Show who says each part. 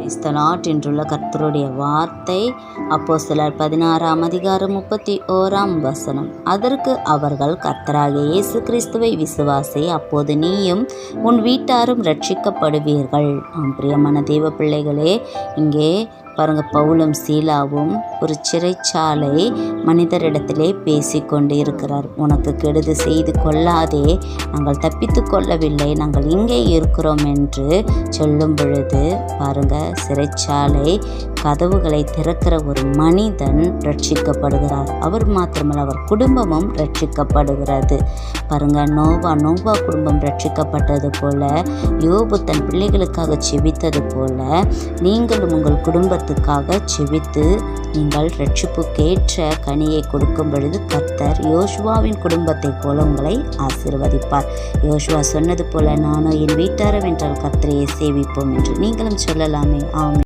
Speaker 1: Praise the Lord என்றுள்ள கர்த்தருடைய வார்த்தை அப்போஸ்தலர் 16:31. அதற்கு அவர்கள், கர்த்தராகிய இயேசு கிறிஸ்துவை விசுவாசி, அப்போது நீயும் உன் வீட்டாரும் ரட்சிக்கப்படுவீர்கள். பிரியமான தேவ பிள்ளைகளே, இங்கே பாருங்க, பவுலும் சீலாவும் ஒரு சிறைச்சாலை மனிதரிடத்திலே பேசிக்கொண்டு இருக்கிறார். உனக்கு கெடுதி செய்து கொள்ளாதே, நாங்கள் தப்பித்து கொள்ளவில்லை, நாங்கள் இங்கே இருக்கிறோம் என்று சொல்லும் பொழுது பாருங்க, சிறைச்சாலை கதவுகளை திறக்கிற ஒரு மனிதன் ரட்சிக்கப்படுகிறார். அவர் மாத்திரமல்ல, அவர் குடும்பமும் ரட்சிக்கப்படுகிறது. பாருங்க, நோவா குடும்பம் ரட்சிக்கப்பட்டது போல, யோபு தன் பிள்ளைகளுக்காக செபித்தது போல, நீங்களும் உங்கள் குடும்பத்துக்காக செபித்து நீங்கள் ரட்சிப்புக்கேற்ற கனியை கொடுக்கும் பொழுது கர்த்தர் யோசுவாவின் குடும்பத்தை போல உங்களை ஆசீர்வதிப்பார். யோசுவா சொன்னது போல, நானும் என் வீட்டாரம் என்றால் கர்த்தரையே சேவிப்போம் என்று நீங்களும் சொல்லலாமே. ஆமென்.